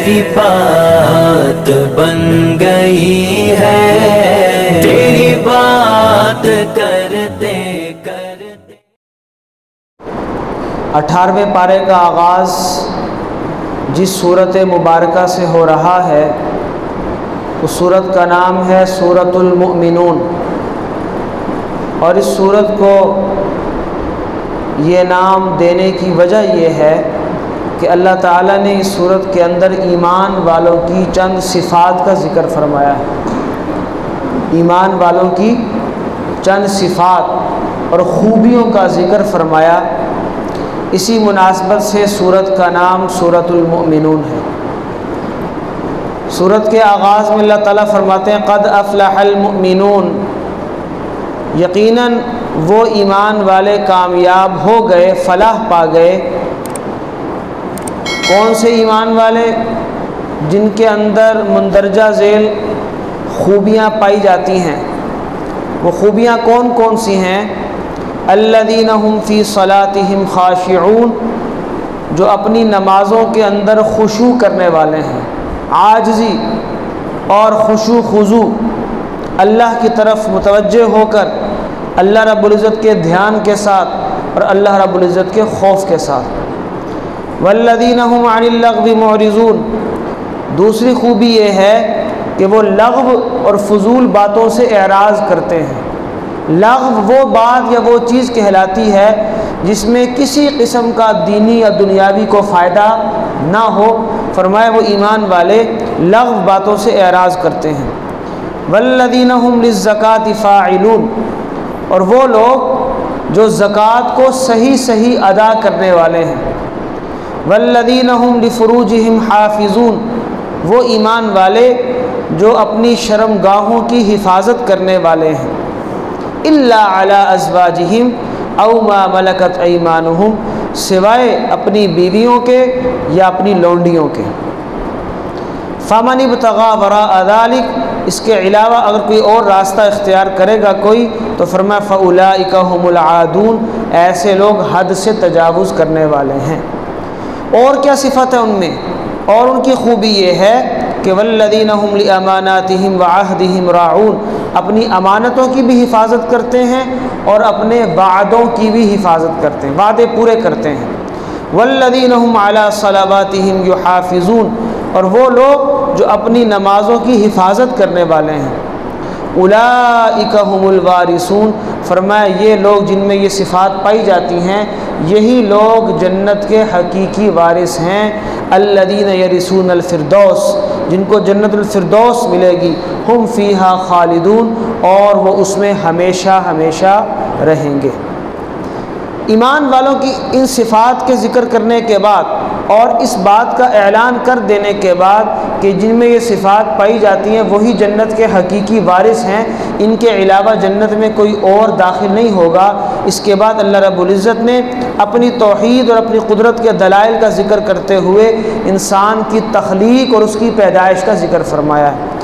تیری بات بن گئی ہے، تیری بات کرتے کرتے۔ 18ویں پارے کا آغاز جس سورت مبارکہ سے ہو رہا ہے اس سورت کا نام ہے سورۃ المؤمنون، اور اس سورت کو یہ نام دینے کی وجہ یہ ہے کہ اللہ تعالیٰ نے اس سورت کے اندر ایمان والوں کی چند صفات کا ذکر فرمایا ہے۔ ایمان والوں کی چند صفات اور خوبیوں کا ذکر فرمایا، اسی مناسبت سے سورت کا نام سورۃ المؤمنون ہے۔ سورت کے آغاز میں اللہ تعالیٰ فرماتے ہیں قد افلح المؤمنون، یقیناً وہ ایمان والے کامیاب ہو گئے، فلاح پا گئے۔ کون سے ایمان والے؟ جن کے اندر مندرجہ ذیل خوبیاں پائی جاتی ہیں۔ وہ خوبیاں کون کون سی ہیں؟ الذین هم فی صلاتہم خاشعون، جو اپنی نمازوں کے اندر خشوع کرنے والے ہیں، عاجزی اور خشوع خضوع اللہ کی طرف متوجہ ہو کر اللہ رب العزت کے دھیان کے ساتھ اور اللہ رب العزت کے خوف کے ساتھ۔ والذین هم عن اللغو معرضون، دوسری خوبی یہ ہے کہ وہ لغو اور فضول باتوں سے اعراض کرتے ہیں۔ لغو وہ بات یا وہ چیز کہلاتی ہے جس میں کسی قسم کا دینی یا دنیاوی کو فائدہ نہ ہو، فرمایا وہ ایمان والے لغو باتوں سے اعراض کرتے ہیں۔ والذین هم للزکاۃ فاعلون، اور وہ لوگ جو زکوٰۃ کو صحیح ادا کرنے والے ہیں۔ والذین هم لفروجہم حافظون، وہ ایمان والے جو اپنی شرمگاہوں کی حفاظت کرنے والے ہیں۔ الا علی ازواجہم او ما ملکت ایمانہم، سوائے اپنی بیویوں کے یا اپنی لونڈیوں کے۔ فمن ابتغى وراء ذلك، اس کے علاوہ اگر کوئی اور راستہ اختیار کرے گا کوئی تو فرمایا فاولئک هم العادون، ایسے لوگ حد سے تجاوز کرنے والے ہیں۔ اور کیا صفت ہے ان میں؟ اور ان کی خوبی یہ ہے کہ والذین هم لاماناتہم وعہدہم راعون، اپنی امانتوں کی بھی حفاظت کرتے ہیں اور اپنے وعدوں کی بھی حفاظت کرتے ہیں، وعدے پورے کرتے ہیں۔ والذین هم علی صلواتہم یحافظون، اور وہ لوگ جو اپنی نمازوں کی حفاظت کرنے والے ہیں۔ اولئک هم الوارثون، فرمایا یہ لوگ جن میں یہ صفات پائی جاتی ہیں یہی لوگ جنت کے حقیقی وارث ہیں۔ الذین یرثون الفردوس، جن کو جنت الفردوس ملے گی۔ ہم فیہا خالدون، اور وہ اس میں ہمیشہ ہمیشہ رہیں گے۔ ایمان والوں کی ان صفات کے ذکر کرنے کے بعد اور اس بات کا اعلان کر دینے کے بعد کہ جن میں یہ صفات پائی جاتی ہیں وہی جنت کے حقیقی وارث ہیں، ان کے علاوہ جنت میں کوئی اور داخل نہیں ہوگا، اس کے بعد اللہ رب العزت نے اپنی توحید اور اپنی قدرت کے دلائل کا ذکر کرتے ہوئے انسان کی تخلیق اور اس کی پیدائش کا ذکر فرمایا ہے۔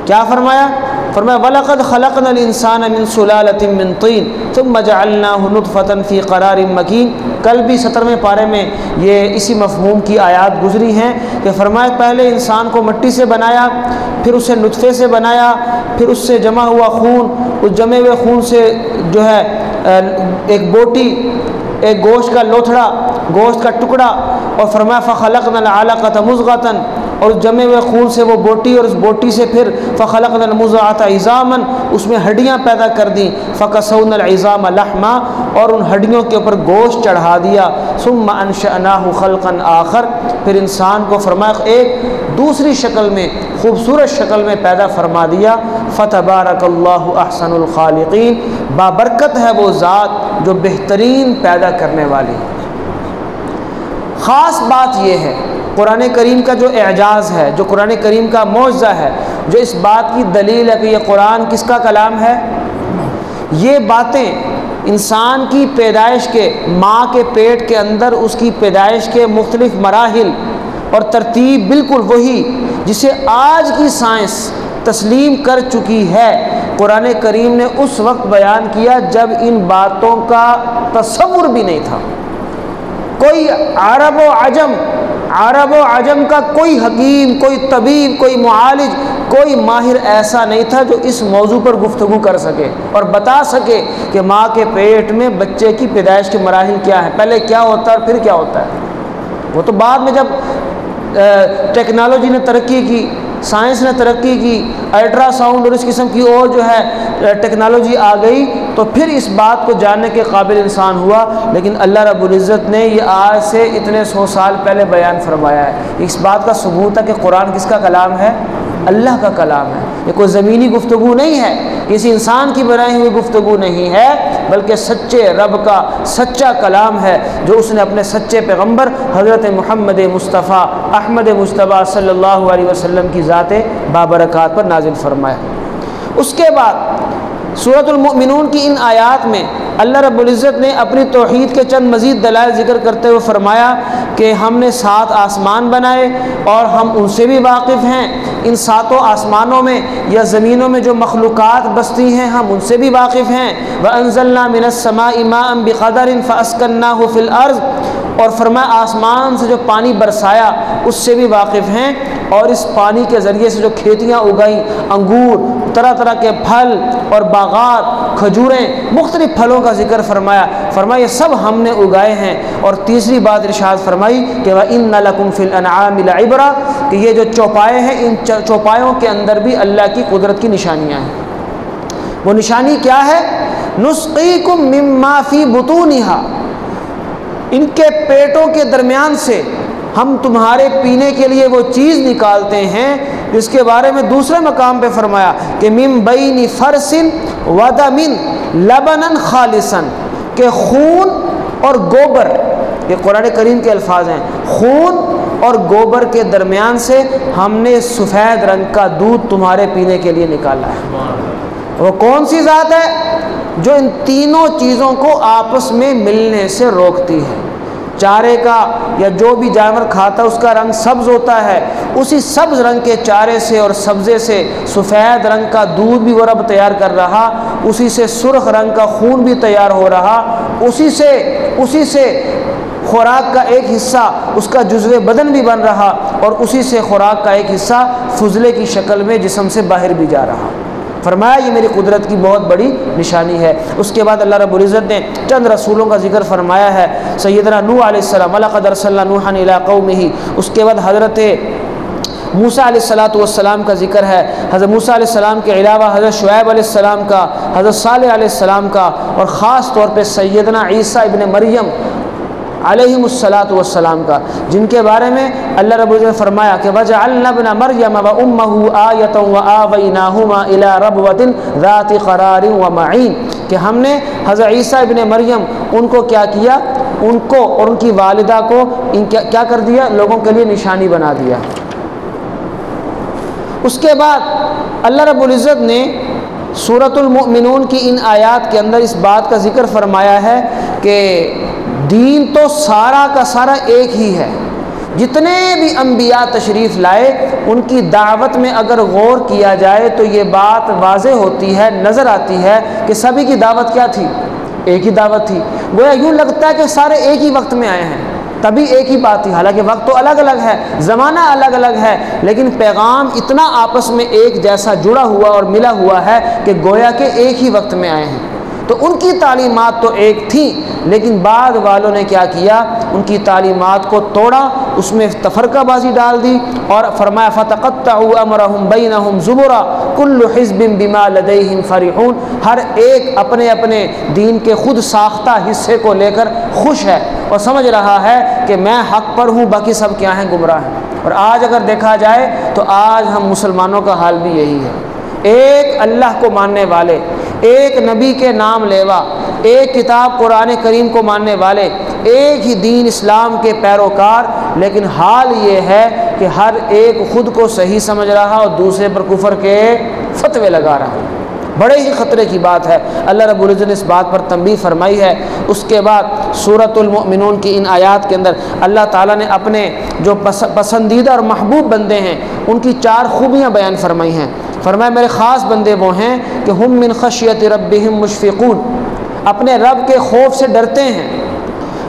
کیا فرمایا؟ فرمایا وَلَقَدْ خَلَقْنَا الْإِنسَانَ مِنْ سُلَالَةٍ مِّن طِينٍ ثُمَّ جَعَلْنَاهُ نُطْفَةً فِي قَرَارٍ مَّكِينٍ۔ کل بھی 17ویں پارے میں یہ اسی مفہوم کی آیات گزری ہیں کہ فرمایا پہلے انسان کو مٹی سے بنایا، پھر اسے نطفے سے بنایا، پھر اس سے جمع ہوا خون، اس جمے ہوئے خون سے جو ہے ایک بوٹی، ایک گوشت کا لوتھڑا، گوشت کا ٹکڑا، اور فرمایا فَخَلَقْنَا الْعَلَقَةَ مُضْغَةً، اور جمے ہوئے خون سے وہ بوٹی، اور اس بوٹی سے پھر فَخَلَقْنَا الْمُضْغَةَ عِظَامًا، اس میں ہڈیاں پیدا کر دیں، فَكَسَوْنَا الْعِظَامَ لَحْمًا، اور ان ہڈیوں کے اوپر گوشت چڑھا دیا، ثُمَّ أَنشَأْنَاهُ خَلْقًا آخر، پھر انسان کو فرمایا ایک دوسری شکل میں، خوبصورت شکل میں پیدا فرما دیا۔ فَتَبَارَكَ اللَّهُ أَحْسَنُ الْخَالِقِينَ، بابرکت ہے وہ ذات جو بہترین پیدا کرنے والی۔ خاص بات یہ ہے قرآن کریم کا جو اعجاز ہے، جو قرآن کریم کا معجزہ ہے، جو اس بات کی دلیل ہے کہ یہ قرآن کس کا کلام ہے، یہ باتیں انسان کی پیدائش کے، ماں کے پیٹ کے اندر اس کی پیدائش کے مختلف مراحل اور ترتیب بالکل وہی جسے آج کی سائنس تسلیم کر چکی ہے، قرآن کریم نے اس وقت بیان کیا جب ان باتوں کا تصور بھی نہیں تھا۔ کوئی عرب و عجم، عرب و عجم کا کوئی حکیم، کوئی طبیب، کوئی معالج، کوئی ماہر ایسا نہیں تھا جو اس موضوع پر گفتگو کر سکے اور بتا سکے کہ ماں کے پیٹ میں بچے کی پیدائش کے مراحل کیا ہیں، پہلے کیا ہوتا ہے اور پھر کیا ہوتا ہے۔ وہ تو بعد میں جب ٹیکنالوجی نے ترقی کی، سائنس نے ترقی کی، الٹرا ساؤنڈ اور اس قسم کی اور جو ہے ٹیکنالوجی آ گئی تو پھر اس بات کو جاننے کے قابل انسان ہوا، لیکن اللہ رب العزت نے یہ آج سے اتنے 100 سال پہلے بیان فرمایا ہے۔ اس بات کا ثبوت ہے کہ قرآن کس کا کلام ہے؟ اللہ کا کلام ہے۔ یہ کوئی زمینی گفتگو نہیں ہے، کسی انسان کی بنائی ہوئی گفتگو نہیں ہے، بلکہ سچے رب کا سچا کلام ہے جو اس نے اپنے سچے پیغمبر حضرت محمد مصطفیٰ احمد مصطفیٰ صلی اللہ علیہ وسلم کی ذات بابرکات پر نازل فرمایا۔ اس کے بعد سورۃ المؤمنون کی ان آیات میں اللہ رب العزت نے اپنی توحید کے چند مزید دلائل ذکر کرتے ہوئے فرمایا کہ ہم نے 7 آسمان بنائے اور ہم ان سے بھی واقف ہیں، ان 7 آسمانوں میں یا زمینوں میں جو مخلوقات بستی ہیں ہم ان سے بھی واقف ہیں۔ وَأَنزَلْنَا مِنَ السَّمَاءِ مَاءً بِقَدَرٍ فَأَسْكَنَّاهُ فِي الْأَرْضِ، اور فرمایا آسمان سے جو پانی برسایا اس سے بھی واقف ہیں، اور اس پانی کے ذریعے سے جو کھیتیاں اگائیں، انگور، طرح طرح کے پھل اور باغات، کھجوریں، مختلف پھلوں کا ذکر فرمایا یہ سب ہم نے اگائے ہیں۔ اور تیسری بات ارشاد فرمائی کہ وَإِنَّ لَكُمْ فِي الْأَنْعَامِ لَعِبْرَةً، کہ یہ جو چوپائے ہیں ان چوپایوں کے اندر بھی اللہ کی قدرت کی نشانیاں ہیں۔ وہ نشانی کیا ہے؟ نُسْقِيكُم مِّمَّا فِي بُطُونِهَا، ان کے پیٹوں کے درمیان سے ہم تمہارے پینے کے لیے وہ چیز نکالتے ہیں جس کے بارے میں دوسرے مقام پہ فرمایا کہ من بین فرس ودم لبنا خالصا، کہ خون اور گوبر، یہ قرآن کریم کے الفاظ ہیں، خون اور گوبر کے درمیان سے ہم نے سفید رنگ کا دودھ تمہارے پینے کے لیے نکالا ہے۔ وہ کون سی ذات ہے؟ جو ان تینوں چیزوں کو آپس میں ملنے سے روکتی ہے۔ چارے کا یا جو بھی جانور کھاتا ہے اس کا رنگ سبز ہوتا ہے، اسی سبز رنگ کے چارے سے اور سبزے سے سفید رنگ کا دودھ بھی وہ رب تیار کر رہا، اسی سے سرخ رنگ کا خون بھی تیار ہو رہا، اسی سے خوراک کا ایک حصہ اس کا جزو بدن بھی بن رہا، اور اسی سے خوراک کا ایک حصہ فضلے کی شکل میں جسم سے باہر بھی جا رہا۔ فرمایا یہ میری قدرت کی بہت بڑی نشانی ہے۔ اس کے بعد اللہ رب العزت نے چند رسولوں کا ذکر فرمایا ہے، سیدنا نوح علیہ السلام، وَلَقَدْ أَرْسَلْنَا نُوحًا إِلَىٰ قَوْمِهِ، اس کے بعد حضرت موسیٰ علیہ السلام کا ذکر ہے، حضرت موسیٰ علیہ السلام کے علاوہ حضرت شعیب علیہ السلام کا، حضرت صالح علیہ السلام کا، اور خاص طور پہ سیدنا عیسیٰ ابن مریم علیہم السلام کا، جن کے بارے میں اللہ رب العزت نے فرمایا کہ وَجَعَلْنَا ابْنَ مَرْيَمَ وَأُمَّهُ آيَةً وَآوَيْنَاهُمَا إِلَىٰ رَبْوَةٍ ذَاتِ قَرَارٍ وَمَعِينٍ، کہ ہم نے حضرت عیسیٰ ابن مریم ان کو کیا کیا، ان کو اور ان کی والدہ کو کیا کر دیا، لوگوں کے لیے نشانی بنا دیا۔ اس کے بعد اللہ رب العزت نے سورۃ المؤمنون کی ان آیات کے اندر اس بات کا ذکر فرمایا ہے کہ دین تو سارا کا سارا ایک ہی ہے۔ جتنے بھی انبیاء تشریف لائے ان کی دعوت میں اگر غور کیا جائے تو یہ بات واضح ہوتی ہے، نظر آتی ہے کہ سبھی کی دعوت کیا تھی؟ ایک ہی دعوت تھی۔ گویا یوں لگتا ہے کہ سارے ایک ہی وقت میں آئے ہیں، تبھی ایک ہی بات تھی، حالانکہ وقت تو الگ الگ ہے، زمانہ الگ الگ ہے، لیکن پیغام اتنا آپس میں ایک جیسا جڑا ہوا اور ملا ہوا ہے کہ گویا کہ ایک ہی وقت میں آئے ہیں۔ تو ان کی تعلیمات تو ایک تھیں، لیکن بعد والوں نے کیا کیا، ان کی تعلیمات کو توڑا، اس میں تفرقہ بازی ڈال دی، اور فرمایا فَتَقَطَّعُوا أَمْرَهُمْ بَيْنَهُمْ زُبُرًا كُلُّ حِزْبٍ بِمَا لَدَيْهِمْ فَرِحُونَ، ہر ایک اپنے اپنے دین کے خود ساختہ حصے کو لے کر خوش ہے اور سمجھ رہا ہے کہ میں حق پر ہوں، باقی سب کیا ہیں، گمراہ ہیں۔ اور آج اگر دیکھا جائے تو آج ہم مسلمانوں کا حال بھی یہی ہے، ایک اللہ کو ماننے والے، ایک نبی کے نام لیوا، ایک کتاب قرآن کریم کو ماننے والے، ایک ہی دین اسلام کے پیروکار، لیکن حال یہ ہے کہ ہر ایک خود کو صحیح سمجھ رہا اور دوسرے پر کفر کے فتوے لگا رہا۔ بڑے ہی خطرے کی بات ہے، اللہ رب العزت نے اس بات پر تنبیہ فرمائی ہے۔ اس کے بعد سورۃ المؤمنون کی ان آیات کے اندر اللہ تعالیٰ نے اپنے جو پسندیدہ اور محبوب بندے ہیں ان کی 4 خوبیاں بیان فرمائی ہیں۔ فرمایا میرے خاص بندے وہ ہیں کہ ہم من خشیت ربہم مشفقون، اپنے رب کے خوف سے ڈرتے ہیں،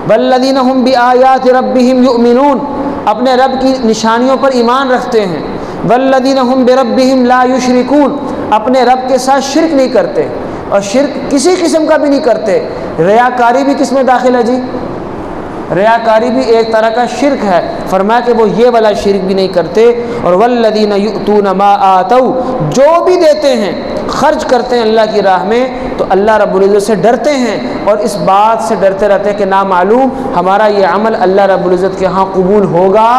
والذین ہم بآیات ربہم یؤمنون، اپنے رب کی نشانیوں پر ایمان رکھتے ہیں، والذین هم بربهم لا یشرکون، اپنے رب کے ساتھ شرک نہیں کرتے، اور شرک کسی قسم کا بھی نہیں کرتے۔ ریاکاری بھی کس میں داخل ہے جی؟ ریاکاری بھی ایک طرح کا شرک ہے، فرمایا کہ وہ یہ والا شرک بھی نہیں کرتے۔ اور والذین یؤتون ما آتوا، جو بھی دیتے ہیں، خرچ کرتے ہیں اللہ کی راہ میں، تو اللہ رب العزت سے ڈرتے ہیں، اور اس بات سے ڈرتے رہتے ہیں کہ نامعلوم ہمارا یہ عمل اللہ رب العزت کے ہاں قبول ہوگا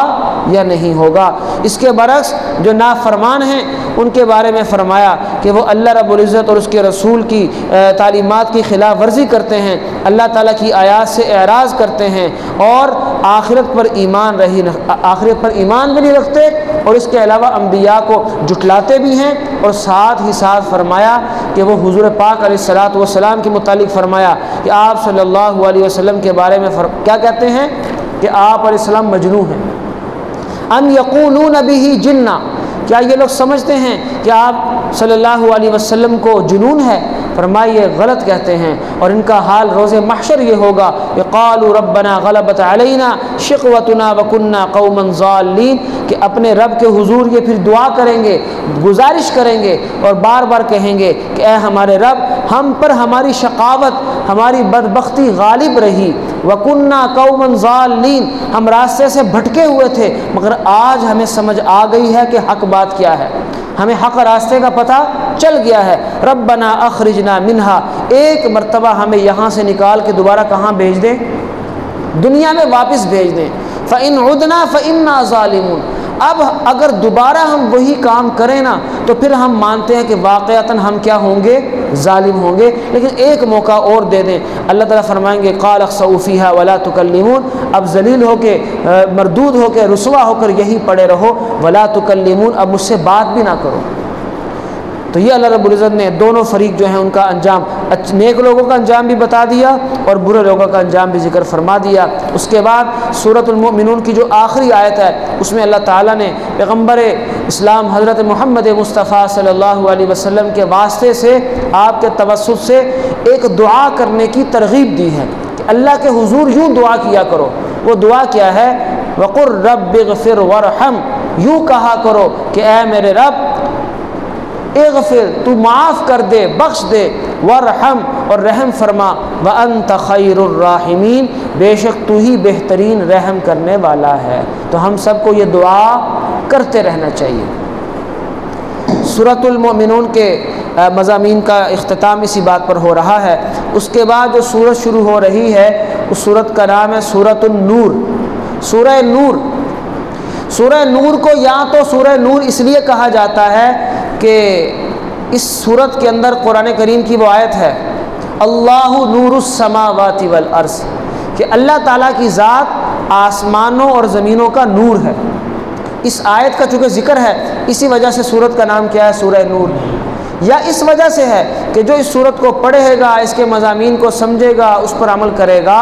یا نہیں ہوگا۔ اس کے برعکس جو نافرمان ہیں ان کے بارے میں فرمایا کہ وہ اللہ رب العزت اور اس کے رسول کی تعلیمات کی خلاف ورزی کرتے ہیں، اللہ تعالیٰ کی آیات سے اعراض کرتے ہیں، اور آخرت پر ایمان بھی نہیں رکھتے، اور اس کے علاوہ انبیاء کو جھٹلاتے بھی ہیں۔ اور ساتھ ہی ساتھ فرمایا کہ وہ حضور پاک علیہ الصلوۃ والسلام کے متعلق فرمایا کہ آپ صلی اللہ علیہ وسلم کے بارے میں کیا کہتے ہیں کہ آپ علیہ السلام مجنون ہیں۔ ام یقولون بہ جنہ، کیا یہ لوگ سمجھتے ہیں کہ آپ صلی اللہ علیہ وسلم کو جنون ہے؟ فرمایا یہ غلط کہتے ہیں، اور ان کا حال روز محشر یہ ہوگا کہ قالوا ربنا غلبت علینا شقوتنا وکنا قوما ضالین، کہ اپنے رب کے حضور یہ پھر دعا کریں گے، گزارش کریں گے، اور بار بار کہیں گے کہ اے ہمارے رب، ہم پر ہماری شقاوت، ہماری بدبختی غالب رہی، وکنا قوما ضالین، ہم راستے سے بھٹکے ہوئے تھے، مگر آج ہمیں سمجھ آ گئی ہے کہ حق بات کیا ہے، ہمیں حق راستے کا پتہ چل گیا ہے۔ ربنا اخرجنا منہا، ایک مرتبہ ہمیں یہاں سے نکال کے دوبارہ کہاں بھیج دیں؟ دنیا میں واپس بھیج دیں۔ فإن عدنا فإنا ظالمون، اب اگر دوبارہ ہم وہی کام کریں نا تو پھر ہم مانتے ہیں کہ واقعتاً ہم کیا ہوں گے؟ ظالم ہوں گے، لیکن ایک موقع اور دے دیں۔ اللہ تعالیٰ فرمائیں گے قال اخسؤوا فیہا ولا تکلمون، اب ذلیل ہو کے، مردود ہو کے، رسوا ہو کر یہیں پڑے رہو، ولا تکلمون، اب مجھ سے بات بھی نہ کرو۔ تو یہ اللہ رب العزت نے دونوں فریق جو ہیں ان کا انجام، نیک لوگوں کا انجام بھی بتا دیا اور برے لوگوں کا انجام بھی ذکر فرما دیا۔ اس کے بعد سورۃ المؤمنون کی جو آخری آیت ہے اس میں اللہ تعالیٰ نے پیغمبر اسلام حضرت محمد مصطفیٰ صلی اللہ علیہ وسلم کے واسطے سے، آپ کے توسط سے ایک دعا کرنے کی ترغیب دی ہے کہ اللہ کے حضور یوں دعا کیا کرو۔ وہ دعا کیا ہے؟ وقل رب اغفر وارحم، یوں کہا کرو کہ اے میرے رب اغفر، تو معاف کر دے، بخش دے، ورحم، اور رحم فرما، وانت خیر الراحمین، بے شک تو ہی بہترین رحم کرنے والا ہے۔ تو ہم سب کو یہ دعا کرتے رہنا چاہیے۔ سورۃ المؤمنون کے مضامین کا اختتام اسی بات پر ہو رہا ہے۔ اس کے بعد جو سورت شروع ہو رہی ہے اس سورت کا نام ہے سورۃ النور، سورہ نور۔ سورہ نور کو یا تو سورہ نور اس لیے کہا جاتا ہے کہ اس سورت کے اندر قرآن کریم کی وہ آیت ہے اللہ نور السماوات والارض، کہ اللہ تعالیٰ کی ذات آسمانوں اور زمینوں کا نور ہے۔ اس آیت کا چونکہ ذکر ہے اسی وجہ سے سورت کا نام کیا ہے؟ سورہ نور۔ یا اس وجہ سے ہے کہ جو اس سورت کو پڑھے گا، اس کے مضامین کو سمجھے گا، اس پر عمل کرے گا،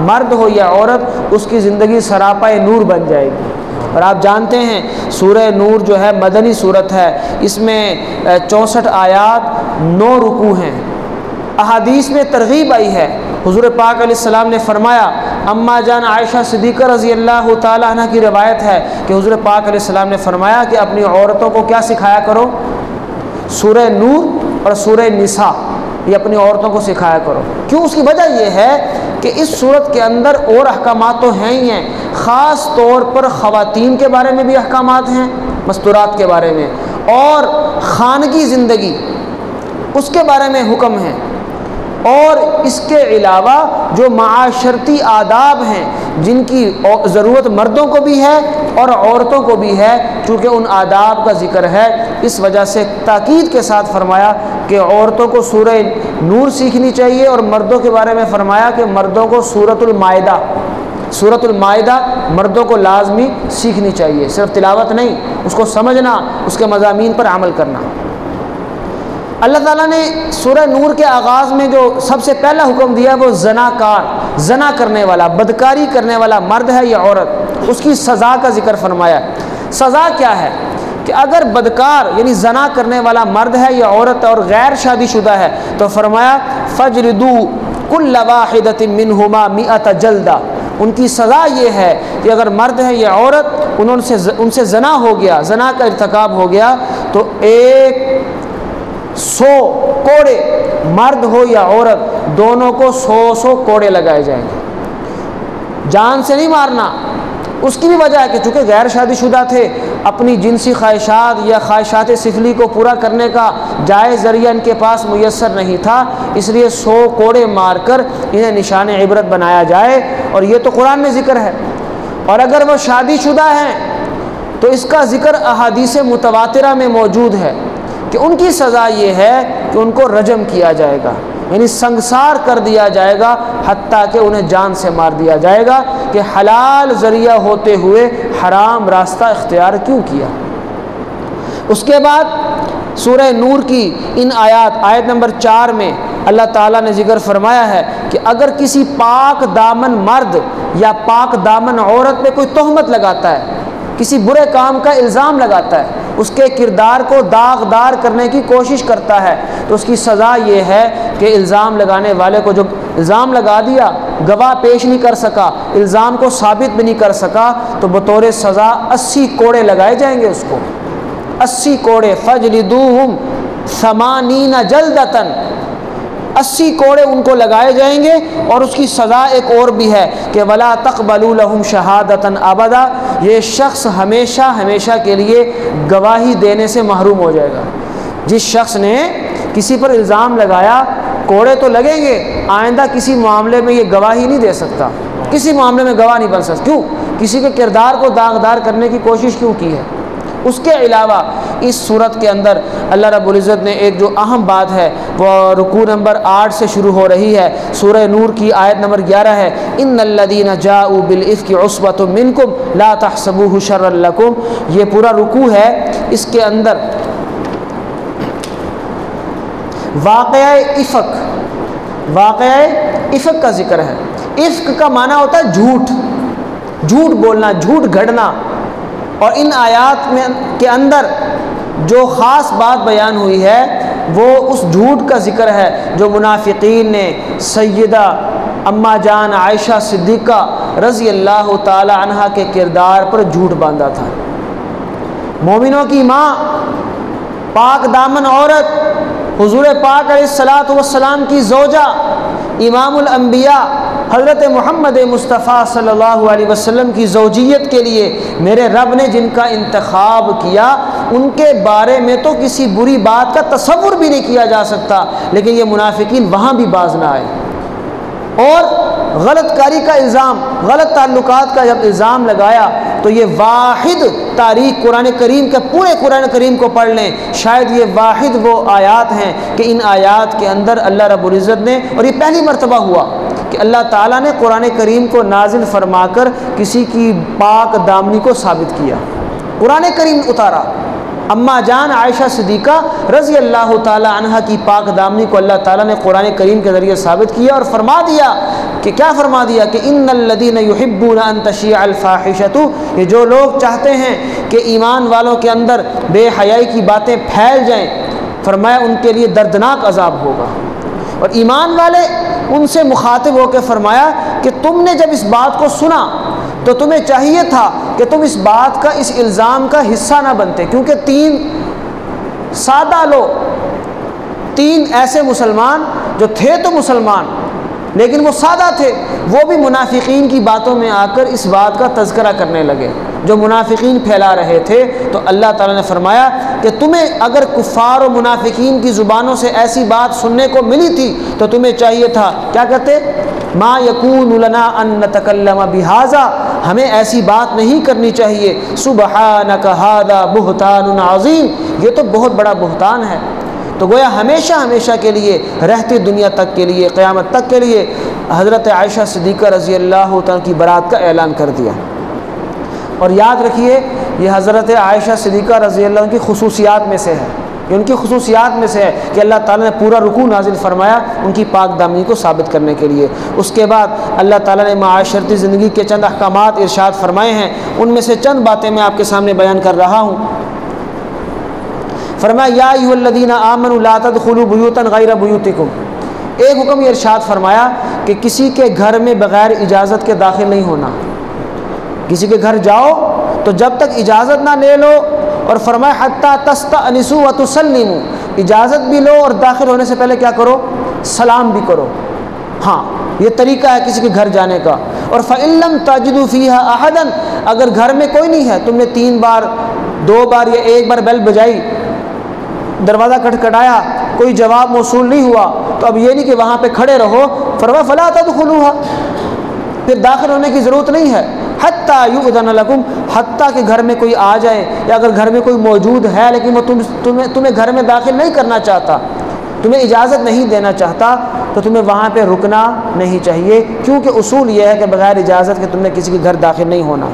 مرد ہو یا عورت، اس کی زندگی سراپا نور بن جائے گی۔ اور آپ جانتے ہیں سورہ نور جو ہے مدنی صورت ہے، اس میں 64 آیات، 9 رکوع ہیں۔ احادیث میں ترغیب آئی ہے، حضور پاک علیہ السلام نے فرمایا، اما جان عائشہ صدیقہ رضی اللہ تعالیٰ عنہ کی روایت ہے کہ حضور پاک علیہ السلام نے فرمایا کہ اپنی عورتوں کو کیا سکھایا کرو؟ سورہ نور اور سورہ نساء، یہ اپنی عورتوں کو سکھایا کرو۔ کیوں؟ اس کی وجہ یہ ہے کہ اس صورت کے اندر اور احکامات تو ہیں ہی ہیں، خاص طور پر خواتین کے بارے میں بھی احکامات ہیں، مستورات کے بارے میں، اور خانگی زندگی اس کے بارے میں حکم ہے، اور اس کے علاوہ جو معاشرتی آداب ہیں جن کی ضرورت مردوں کو بھی ہے اور عورتوں کو بھی ہے، چونکہ ان آداب کا ذکر ہے، اس وجہ سے تاکید کے ساتھ فرمایا کہ عورتوں کو سورہ نور سیکھنی چاہیے، اور مردوں کے بارے میں فرمایا کہ مردوں کو سورۃ المائدہ مردوں کو لازمی سیکھنی چاہیے، صرف تلاوت نہیں، اس کو سمجھنا، اس کے مضامین پر عمل کرنا۔ اللہ تعالیٰ نے سورہ نور کے آغاز میں جو سب سے پہلا حکم دیا وہ زناکار، زنا کرنے والا، بدکاری کرنے والا مرد ہے یا عورت، اس کی سزا کا ذکر فرمایا۔ سزا کیا ہے؟ کہ اگر بدکار یعنی زنا کرنے والا مرد ہے یا عورت اور غیر شادی شدہ ہے تو فرمایا فجردو کل واحدۃ منہما 100 جلدہ، ان کی سزا یہ ہے کہ اگر مرد ہے یا عورت ان سے زنا ہو گیا، زنا کا ارتکاب ہو گیا، تو 100 کوڑے، مرد ہو یا عورت دونوں کو 100 کوڑے لگائے جائیں گے۔ جان سے نہیں مارنا، اس کی بھی وجہ ہے کہ چونکہ غیر شادی شدہ تھے، اپنی جنسی خواہشات یا خواہشات سفلی کو پورا کرنے کا جائز ذریعہ ان کے پاس میسر نہیں تھا، اس لیے 100 کوڑے مار کر انہیں نشان عبرت بنایا جائے، اور یہ تو قرآن میں ذکر ہے۔ اور اگر وہ شادی شدہ ہیں تو اس کا ذکر احادیث متواترہ میں موجود ہے کہ ان کی سزا یہ ہے کہ ان کو رجم کیا جائے گا، یعنی سنگسار کر دیا جائے گا، حتیٰ کہ انہیں جان سے مار دیا جائے گا کہ حلال ذریعہ ہوتے ہوئے حرام راستہ اختیار کیوں کیا۔ اس کے بعد سورہ نور کی ان آیت نمبر 4 میں اللہ تعالیٰ نے ذکر فرمایا ہے کہ اگر کسی پاک دامن مرد یا پاک دامن عورت پہ کوئی تہمت لگاتا ہے، کسی برے کام کا الزام لگاتا ہے، اس کے کردار کو داغدار کرنے کی کوشش کرتا ہے، تو اس کی سزا یہ ہے کہ الزام لگانے والے کو جو الزام لگا دیا، گواہ پیش نہیں کر سکا، الزام کو ثابت بھی نہیں کر سکا، تو بطور سزا 80 کوڑے لگائے جائیں گے اس کو، 80 کوڑے، فجلدوہم 80 جلدتن، 80 کوڑے ان کو لگائے جائیں گے۔ اور اس کی سزا ایک اور بھی ہے کہ ولا تقبلوا لهم شہادتا ابدا، یہ شخص ہمیشہ ہمیشہ کے لیے گواہی دینے سے محروم ہو جائے گا۔ جس شخص نے کسی پر الزام لگایا، کوڑے تو لگیں گے، آئندہ کسی معاملے میں یہ گواہی نہیں دے سکتا، کسی معاملے میں گواہ نہیں بن سکتا۔ کیوں؟ کسی کے کردار کو داغدار کرنے کی کوشش کیوں کی ہے۔ اس کے علاوہ اس صورت کے اندر اللہ رب العزت نے ایک جو اہم بات ہے وہ رکوع نمبر 8 سے شروع ہو رہی ہے، سورہ نور کی آیت نمبر 11 ہے، ان الذین جاءوا بالافک عصبۃ منکم لا تحسبوه شرا لکم۔ یہ پورا رکوع ہے، اس کے اندر واقعہ افک کا ذکر ہے۔ افک کا معنی ہوتا ہے جھوٹ بولنا، جھوٹ گھڑنا، اور ان آیات کے اندر جو خاص بات بیان ہوئی ہے وہ اس جھوٹ کا ذکر ہے جو منافقین نے سیدہ اما جان عائشہ صدیقہ رضی اللہ تعالی عنہا کے کردار پر جھوٹ باندھا تھا۔ مومنوں کی ماں، پاک دامن عورت، حضور پاک علیہ الصلاۃ والسلام کی زوجہ، امام الانبیاء حضرت محمد مصطفیٰ صلی اللہ علیہ وسلم کی زوجیت کے لیے میرے رب نے جن کا انتخاب کیا، ان کے بارے میں تو کسی بری بات کا تصور بھی نہیں کیا جا سکتا، لیکن یہ منافقین وہاں بھی باز نہ آئے، اور غلط کاری کا الزام، غلط تعلقات کا جب الزام لگایا تو یہ واحد تاریخ قرآن کریم کے پورے قرآن کریم کو پڑھ لیں، شاید یہ واحد وہ آیات ہیں کہ ان آیات کے اندر اللہ رب العزت نے، اور یہ پہلی مرتبہ ہوا کہ اللہ تعالیٰ نے قرآن کریم کو نازل فرما کر کسی کی پاک دامنی کو ثابت کیا، قرآن کریم اتارا۔ اما جان عائشہ صدیقہ رضی اللہ تعالی عنہا کی پاک دامنی کو اللہ تعالیٰ نے قرآن کریم کے ذریعے ثابت کیا، اور فرما دیا کہ کیا فرما دیا کہ ان الذین یحبون ان تشیع الفاحشۃ، یہ جو لوگ چاہتے ہیں کہ ایمان والوں کے اندر بے حیائی کی باتیں پھیل جائیں، فرمایا ان کے لیے دردناک عذاب ہوگا۔ اور ایمان والے ان سے مخاطب ہو کے فرمایا کہ تم نے جب اس بات کو سنا تو تمہیں چاہیے تھا کہ تم اس بات کا، اس الزام کا حصہ نہ بنتے، کیونکہ 3 سادہ لوگ، 3 ایسے مسلمان جو تھے تو مسلمان لیکن وہ سادہ تھے، وہ بھی منافقین کی باتوں میں آ کر اس بات کا تذکرہ کرنے لگے جو منافقین پھیلا رہے تھے۔ تو اللہ تعالیٰ نے فرمایا کہ تمہیں اگر کفار و منافقین کی زبانوں سے ایسی بات سننے کو ملی تھی تو تمہیں چاہیے تھا، کیا کہتے؟ ما یکون لنا ان نتکلم بہذا، ہمیں ایسی بات نہیں کرنی چاہیے، سبحانک ھذا بہتان عظیم، یہ تو بہت بڑا بہتان ہے۔ تو گویا ہمیشہ ہمیشہ کے لیے، رہتی دنیا تک کے لیے، قیامت تک کے لیے حضرت عائشہ صدیقہ رضی اللہ تعالیٰ کی برات کا اعلان کر دیا۔ اور یاد رکھیے یہ حضرت عائشہ صدیقہ رضی اللہ عنہ کی خصوصیات میں سے ہے، یہ ان کی خصوصیات میں سے ہے کہ اللہ تعالیٰ نے پورا رکوع نازل فرمایا ان کی پاک دامنی کو ثابت کرنے کے لیے۔ اس کے بعد اللہ تعالیٰ نے معاشرتی زندگی کے چند احکامات ارشاد فرمائے ہیں، ان میں سے چند باتیں میں آپ کے سامنے بیان کر رہا ہوں۔ فرمایا یا ایھا الذین آمنوا لا تدخلوا بیوتا غیر بیوتکم، ایک حکم یہ ارشاد فرمایا کہ کسی کے گھر میں بغیر اجازت کے داخل نہیں ہونا. کسی کے گھر جاؤ تو جب تک اجازت نہ لے لو، اور فرمایا حتی تستأنسوا وتسلموا، اجازت بھی لو اور داخل ہونے سے پہلے کیا کرو؟ سلام بھی کرو. ہاں یہ طریقہ ہے کسی کے گھر جانے کا. اور فَإِن لَّمْ تَجِدُوا فِيهَا أَحَدًا، اگر گھر میں کوئی نہیں ہے، تم نے 3 بار 2 بار یا 1 بار بیل بجائی، دروازہ کھٹکھٹایا، کوئی جواب موصول نہیں ہوا، تو اب یہ نہیں کہ وہاں پہ کھڑے رہو. فرمایا فَلَا تَدْخُلُوهَا، پھر داخل ہونے کی ضرورت نہیں ہے. حتیٰ یؤذن لکم، حتیٰ کہ گھر میں کوئی آ جائے، یا اگر گھر میں کوئی موجود ہے لیکن وہ تمہیں گھر میں داخل نہیں کرنا چاہتا، تمہیں اجازت نہیں دینا چاہتا، تو تمہیں وہاں پہ رکنا نہیں چاہیے، کیونکہ اصول یہ ہے کہ بغیر اجازت کے تم نے کسی کے گھر داخل نہیں ہونا.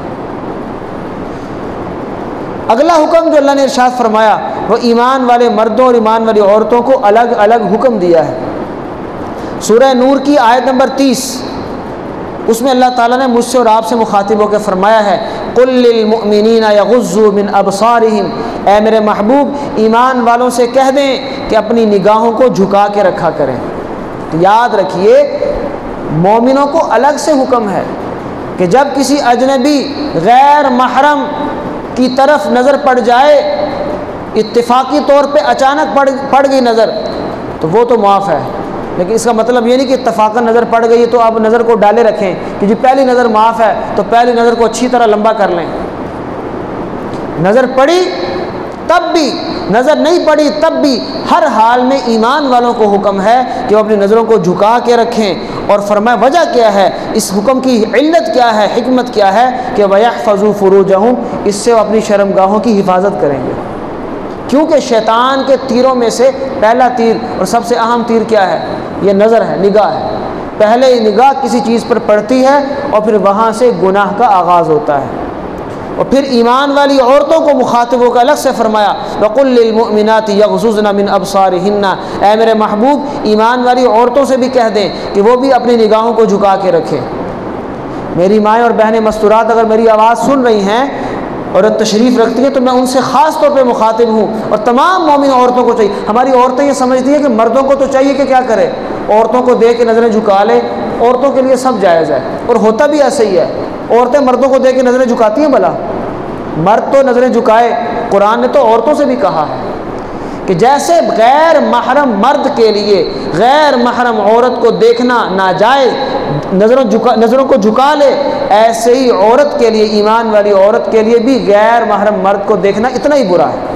اگلا حکم جو اللہ نے ارشاد فرمایا وہ ایمان والے مردوں اور ایمان والی عورتوں کو الگ الگ حکم دیا ہے. سورہ نور کی آیت نمبر 30، اس میں اللہ تعالیٰ نے مجھ سے اور آپ سے مخاطب ہو کے فرمایا ہے قُل لِّلْمُؤْمِنِينَ يَغُضُّوا مِنْ أَبْصَارِهِمْ، اے میرے محبوب ایمان والوں سے کہہ دیں کہ اپنی نگاہوں کو جھکا کے رکھا کریں. تو یاد رکھیے مومنوں کو الگ سے حکم ہے کہ جب کسی اجنبی غیر محرم کی طرف نظر پڑ جائے، اتفاقی طور پہ اچانک پڑ گئی نظر، تو وہ تو معاف ہے. لیکن اس کا مطلب یہ نہیں کہ اتفاقاً نظر پڑ گئی تو اب نظر کو ڈالے رکھیں کہ جی پہلی نظر معاف ہے تو پہلی نظر کو اچھی طرح لمبا کر لیں. نظر پڑی تب بھی، نظر نہیں پڑی تب بھی، ہر حال میں ایمان والوں کو حکم ہے کہ وہ اپنی نظروں کو جھکا کے رکھیں. اور فرمایا وجہ کیا ہے، اس حکم کی علت کیا ہے، حکمت کیا ہے کہ وَيَحْفَظُوا فُرُوجَهُمْ، اس سے وہ اپنی شرمگاہوں کی حفاظت کریں گے. کیونکہ شیطان کے تیروں میں سے پہلا تیر اور سب سے اہم تیر کیا ہے؟ یہ نظر ہے، نگاہ ہے. پہلے نگاہ کسی چیز پر پڑتی ہے اور پھر وہاں سے گناہ کا آغاز ہوتا ہے. اور پھر ایمان والی عورتوں کو مخاطبوں کا الگ سے فرمایا وَقُل لِّلْمُؤْمِنَاتِ يَغْضُضْنَ مِنْ أَبْصَارِهِنَّ، اے میرے محبوب ایمان والی عورتوں سے بھی کہہ دیں کہ وہ بھی اپنی نگاہوں کو جھکا کے رکھیں. میری مائیں اور بہنیں مستورات اگر میری آواز سن رہی ہیں اور تشریف رکھتی ہیں تو میں ان سے خاص طور پہ مخاطب ہوں، اور تمام مومن عورتوں کو چاہیے. ہماری عورتیں یہ سمجھتی ہیں کہ مردوں کو تو چاہیے کہ کیا کرے، عورتوں کو دیکھ کے نظریں جھکا لے. عورتوں کے لیے سب جائز ہے اور ہوتا بھی ایسا ہی ہے. عورتیں مردوں کو دیکھ کے نظریں جھکاتی ہیں، بھلا مرد تو نظریں جھکائے. قرآن نے تو عورتوں سے بھی کہا ہے کہ جیسے غیر محرم مرد کے لیے غیر محرم عورت کو دیکھنا ناجائز، نظروں کو جھکا لے، ایسے ہی عورت کے لیے، ایمان والی عورت کے لیے بھی غیر محرم مرد کو دیکھنا اتنا ہی برا ہے.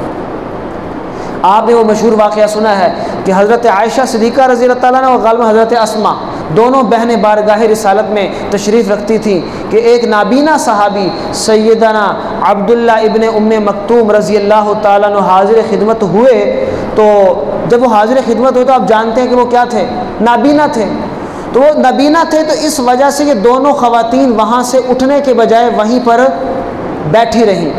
آپ نے وہ مشہور واقعہ سنا ہے کہ حضرت عائشہ صدیقہ رضی اللہ تعالیٰ عنہ اور غالباً حضرت اسما دونوں بہنیں بارگاہ رسالت میں تشریف رکھتی تھیں کہ ایک نابینا صحابی سیدنا عبداللہ ابن ام مکتوم رضی اللہ تعالیٰ عنہ حاضر خدمت ہوئے. تو جب وہ حاضر خدمت ہوئے تو آپ جانتے ہیں کہ وہ کیا تھے، نابینا تھے. تو وہ نابینا تھے تو اس وجہ سے یہ دونوں خواتین وہاں سے اٹھنے کے بجائے وہیں پر بیٹھی رہیں.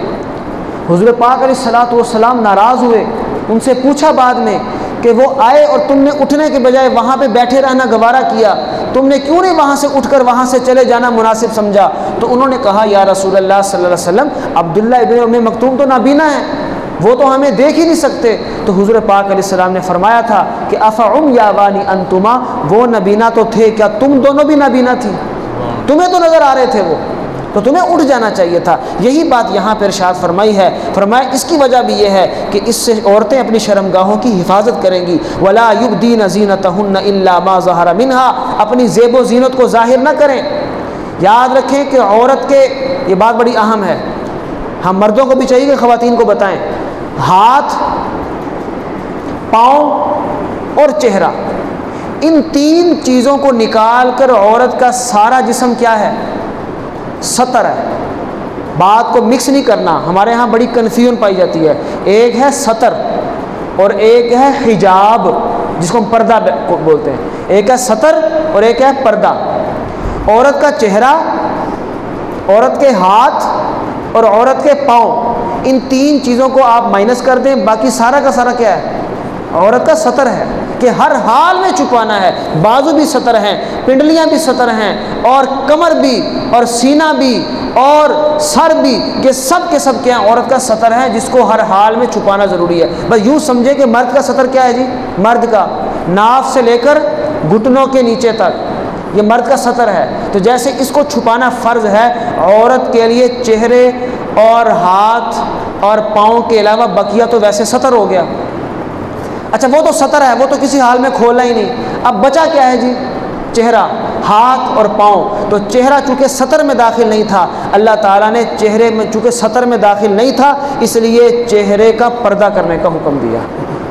حضور پاک علیہ الصلوۃ والسلام ناراض ہوئے، ان سے پوچھا بعد میں کہ وہ آئے اور تم نے اٹھنے کے بجائے وہاں پہ بیٹھے رہنا گوارا کیا، تم نے کیوں نہیں وہاں سے اٹھ کر وہاں سے چلے جانا مناسب سمجھا؟ تو انہوں نے کہا یا رسول اللہ صلی اللہ علیہ وسلم عبداللہ ابن ام مکتوم تو نابینا ہے، وہ تو ہمیں دیکھ ہی نہیں سکتے. تو حضور پاک علیہ السلام نے فرمایا تھا کہ افعمیابانی انتما، وہ نابینا تو تھے، کیا تم دونوں بھی نابینا تھی؟ تمہیں تو نظر آ رہے تھے وہ، تو تمہیں اٹھ جانا چاہیے تھا. یہی بات یہاں پر ارشاد فرمائی ہے. فرمایا اس کی وجہ بھی یہ ہے کہ اس سے عورتیں اپنی شرمگاہوں کی حفاظت کریں گی. ولا یبدین زینتہن الا ما ظہر منہا، اپنی زیب و زینت کو ظاہر نہ کریں. یاد رکھیں کہ عورت کے، یہ بات بڑی اہم ہے، ہم مردوں کو بھی چاہیے کہ خواتین کو بتائیں، ہاتھ، پاؤں اور چہرہ، ان 3 چیزوں کو نکال کر عورت کا سارا جسم کیا ہے؟ سطر ہے. بات کو مکس نہیں کرنا، ہمارے ہاں بڑی کنفیوژن پائی جاتی ہے. ایک ہے سطر اور ایک ہے حجاب جس کو ہم پردہ بولتے ہیں. ایک ہے سطر اور ایک ہے پردہ. عورت کا چہرہ، عورت کے ہاتھ اور عورت کے پاؤں، ان 3 چیزوں کو آپ مائنس کر دیں، باقی سارا کا سارا کیا ہے؟ عورت کا سطر ہے کہ ہر حال میں چھپانا ہے. بازو بھی سطر ہیں، پنڈلیاں بھی سطر ہیں، اور کمر بھی اور سینہ بھی اور سر بھی، کہ سب کے سب کیا عورت کا سطر ہے جس کو ہر حال میں چھپانا ضروری ہے. بس یوں سمجھے کہ مرد کا سطر کیا ہے جی؟ مرد کا ناف سے لے کر گھٹنوں کے نیچے تک، یہ مرد کا سطر ہے۔ تو جیسے اس کو چھپانا فرض ہے، عورت کے لیے چہرے اور ہاتھ اور پاؤں کے علاوہ بقیہ تو ویسے سطر ہو گیا۔ اچھا وہ تو سطر ہے، وہ تو کسی حال میں کھولا ہی نہیں، اب بچا کیا ہے جی؟ چہرہ، ہاتھ اور پاؤں۔ تو چہرہ چونکہ سطر میں داخل نہیں تھا، اللہ تعالیٰ نے چہرے میں چونکہ سطر میں داخل نہیں تھا اس لیے چہرے کا پردہ کرنے کا حکم دیا۔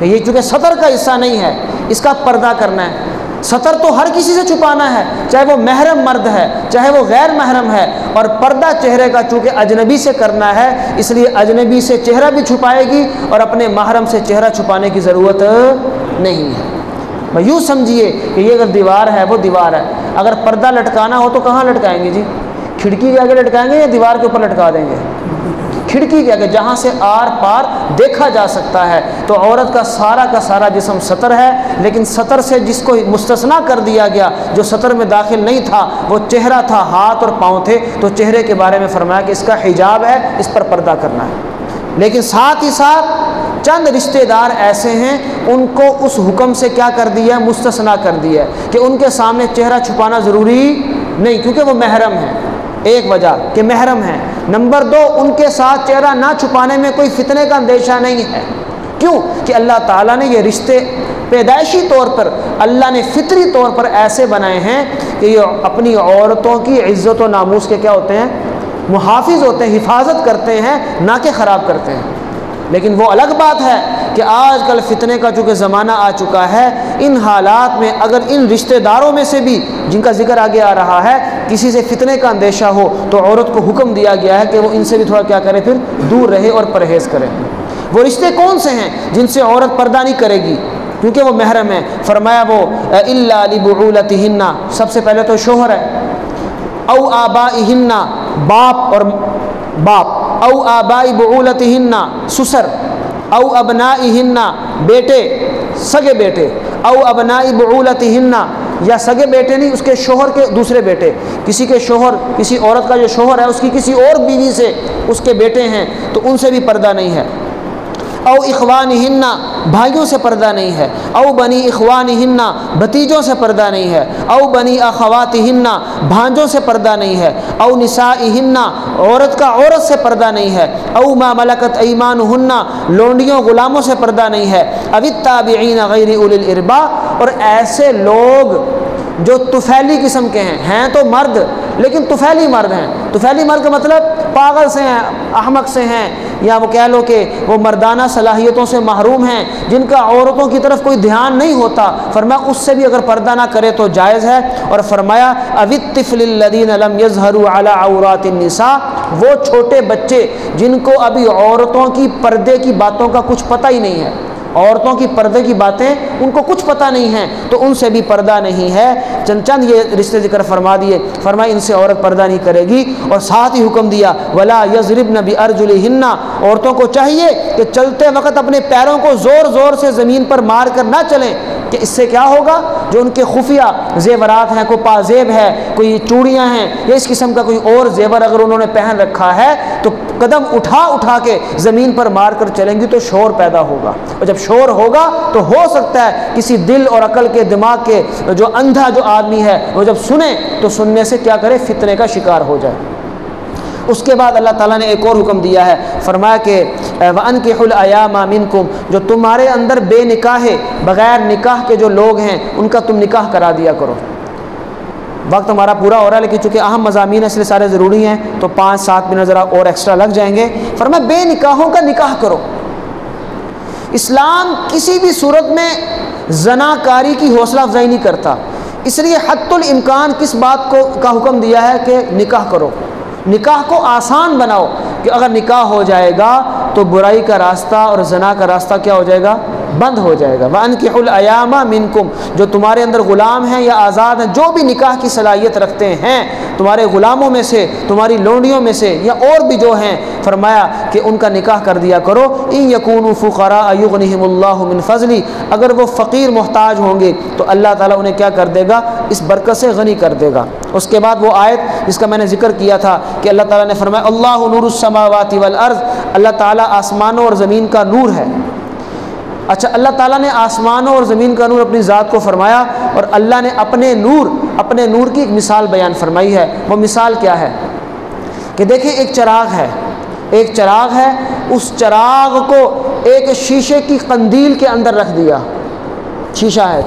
یہ چونکہ سطر کا حصہ نہیں ہے، اس کا پردہ کرنا ہے۔ سطر تو ہر کسی سے چھپانا ہے، چاہے وہ محرم مرد ہے چاہے وہ غیر محرم ہے، اور پردہ چہرے کا چونکہ اجنبی سے کرنا ہے اس لیے اجنبی سے چہرہ بھی چھپائے گی اور اپنے محرم سے چہرہ چھپانے کی ضرورت نہیں ہے۔ میں یوں سمجھیے کہ یہ اگر دیوار ہے وہ دیوار ہے، اگر پردہ لٹکانا ہو تو کہاں لٹکائیں گے جی؟ کھڑکی کے آگے لٹکائیں گے یا دیوار کے اوپر لٹکا دیں گے؟ کھڑکی کے آگے، جہاں سے آر پار دیکھا جا سکتا ہے۔ تو عورت کا سارا جسم سطر ہے، لیکن سطر سے جس کو مستثنا کر دیا گیا، جو سطر میں داخل نہیں تھا، وہ چہرہ تھا، ہاتھ اور پاؤں تھے۔ تو چہرے کے بارے میں فرمایا کہ اس کا حجاب ہے، اس پر پردہ کرنا ہے۔ لیکن ساتھ ہی ساتھ چند رشتہ دار ایسے ہیں ان کو اس حکم سے کیا کر دیا ہے؟ مستثنا کر دیا ہے کہ ان کے سامنے چہرہ چھپانا ضروری نہیں، کیونکہ وہ محرم ہیں۔ ایک وجہ کہ محرم ہیں، نمبر دو ان کے ساتھ چہرہ نہ چھپانے میں کوئی فتنے کا اندیشہ نہیں ہے۔ کیوں؟ کہ اللہ تعالیٰ نے یہ رشتے پیدائشی طور پر، اللہ نے فطری طور پر ایسے بنائے ہیں کہ یہ اپنی عورتوں کی عزت و ناموس کے کیا ہوتے ہیں؟ محافظ ہوتے ہیں، حفاظت کرتے ہیں، نہ کہ خراب کرتے ہیں۔ لیکن وہ الگ بات ہے کہ آج کل فتنے کا چونکہ زمانہ آ چکا ہے، ان حالات میں اگر ان رشتہ داروں میں سے بھی جن کا ذکر آگے آ رہا ہے کسی سے فتنے کا اندیشہ ہو تو عورت کو حکم دیا گیا ہے کہ وہ ان سے بھی تھوڑا کیا کرے، پھر دور رہے اور پرہیز کرے۔ وہ رشتے کون سے ہیں جن سے عورت پردہ نہیں کرے گی کیونکہ وہ محرم ہے؟ فرمایا وہ الا لبعولتہن، سب سے پہلے تو شوہر ہے، او آبائہن، باپ اور باپ، او آبائی بعولتہن، سسر، او ابنائہن، بیٹے، سگے بیٹے، او ابنائی بعولتہن، یا سگے بیٹے نہیں، اس کے شوہر کے دوسرے بیٹے، کسی کے شوہر، کسی عورت کا جو شوہر ہے اس کی کسی اور بیوی سے اس کے بیٹے ہیں تو ان سے بھی پردہ نہیں ہے۔ او اخوانہن، بھائیوں سے پردہ نہیں ہے۔ او بنی اخوانہن، بھتیجوں سے پردہ نہیں ہے۔ او بنی اخواتہن، بھانجوں سے پردہ نہیں ہے۔ او نسائہن، عورت کا عورت سے پردہ نہیں ہے۔ او ما ملکت ایمانہن، لونڈیوں غلاموں سے پردہ نہیں ہے۔ او التابعین غیر اولی الارباء، اور ایسے لوگ جو طفیلی قسم کے ہیں تو مرد لیکن طفیلی مرد ہیں۔ طفیلی مرد کا مطلب پاگل سے ہیں، احمق سے ہیں، یا وہ کہہ لو کہ وہ مردانہ صلاحیتوں سے محروم ہیں، جن کا عورتوں کی طرف کوئی دھیان نہیں ہوتا۔ فرمایا اس سے بھی اگر پردہ نہ کرے تو جائز ہے۔ اور فرمایا او الطفل الذین لم یظہروا علی عورات النساء، وہ چھوٹے بچے جن کو ابھی عورتوں کی پردے کی باتوں کا کچھ پتہ ہی نہیں ہے، عورتوں کی پردے کی باتیں ان کو کچھ پتہ نہیں ہیں تو ان سے بھی پردہ نہیں ہے۔ چند یہ رشتے ذکر فرما دیے، فرمایا ان سے عورت پردہ نہیں کرے گی، اور ساتھ ہی حکم دیا ولا یضربن بارجلہن، عورتوں کو چاہیے کہ چلتے وقت اپنے پیروں کو زور زور سے زمین پر مار کر نہ چلیں، کہ اس سے کیا ہوگا؟ جو ان کے خفیہ زیورات ہیں، کوئی پازیب ہے، کوئی چوڑیاں ہیں، یا اس قسم کا کوئی اور زیور اگر انہوں نے پہن رکھا ہے تو قدم اٹھا کے زمین پر مار کر چلیں گی تو شور پیدا ہوگا، اور جب شور ہوگا تو ہو سکتا ہے کسی دل اور عقل کے دماغ کے جو اندھا جو آدمی ہے وہ جب سنے تو سننے سے کیا کرے؟ فتنے کا شکار ہو جائے۔ اس کے بعد اللہ تعالیٰ نے ایک اور حکم دیا ہے، فرمایا کہ وَأَنكِحُوا الْأَيَامَ مِنكُمْ، جو تمہارے اندر بے نکاح، بغیر نکاح کے جو لوگ ہیں ان کا تم نکاح کرا دیا کرو۔ وقت ہمارا پورا ہو رہا ہے لیکن چونکہ اہم مضامین ہیں اس لیے سارے ضروری ہیں تو 5-7 منٹ ذرا اور ایکسٹرا لگ جائیں گے۔ فرمایا بے نکاحوں کا نکاح کرو۔ اسلام کسی بھی صورت میں زناکاری کی حوصلہ افزائی نہیں کرتا، اس لیے حتی الامکان کس بات کا حکم دیا ہے کہ نکاح کرو، نکاح کو آسان بناؤ، کہ اگر نکاح ہو جائے گا تو برائی کا راستہ اور زنا کا راستہ کیا ہو جائے گا؟ بند ہو جائے گا۔ وَأَنكِحُوا الْأَيَامَ مِنكُمْ، جو تمہارے اندر غلام ہیں یا آزاد ہیں، جو بھی نکاح کی صلاحیت رکھتے ہیں تمہارے غلاموں میں سے، تمہاری لونڈیوں میں سے، یا اور بھی جو ہیں، فرمایا کہ ان کا نکاح کر دیا کرو۔ إِن يَكُونُوا فُقَرَاءَ يُغْنِهِمُ اللَّهُ مِنْ فَضْلِهِ، اگر وہ فقیر محتاج ہوں گے تو اللہ تعالیٰ انہیں کیا کر دے گا؟ اس برکت سے غنی کر دے گا۔ اس کے بعد وہ آیت جس کا میں نے ذکر کیا تھا کہ اللہ تعالیٰ نے فرمایا اللہ نور السماوات والارض، اللہ تعالیٰ آسمانوں اور زمین کا نور ہے۔ اچھا، اللہ تعالیٰ نے آسمانوں اور زمین کا نور اپنی ذات کو فرمایا، اور اللہ نے اپنے نور کی ایک مثال بیان فرمائی ہے۔ وہ مثال کیا ہے کہ دیکھیں، ایک چراغ ہے، اس چراغ کو ایک شیشے کی قندیل کے اندر رکھ دیا، شیشہ ہے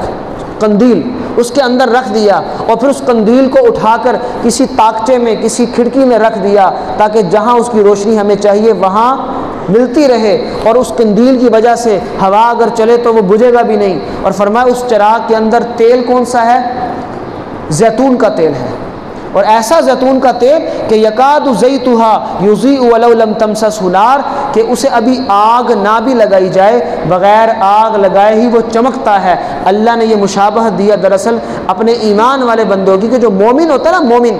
قندیل، اس کے اندر رکھ دیا، اور پھر اس قندیل کو اٹھا کر کسی طاقچے میں، کسی کھڑکی میں رکھ دیا، تاکہ جہاں اس کی روشنی ہمیں چاہیے وہاں ملتی رہے، اور اس قندیل کی وجہ سے ہوا اگر چلے تو وہ بجھے گا بھی نہیں۔ اور فرمایا اس چراغ کے اندر تیل کون سا ہے؟ زیتون کا تیل ہے، اور ایسا زیتون کا تیل کہ یکاد زیتھا یضیء ولو لم تمسسہ نار، کہ اسے ابھی آگ نہ بھی لگائی جائے، بغیر آگ لگائے ہی وہ چمکتا ہے۔ اللہ نے یہ مشابہت دیا دراصل اپنے ایمان والے بندوں کی، کہ جو مومن ہوتا ہے نا، مومن،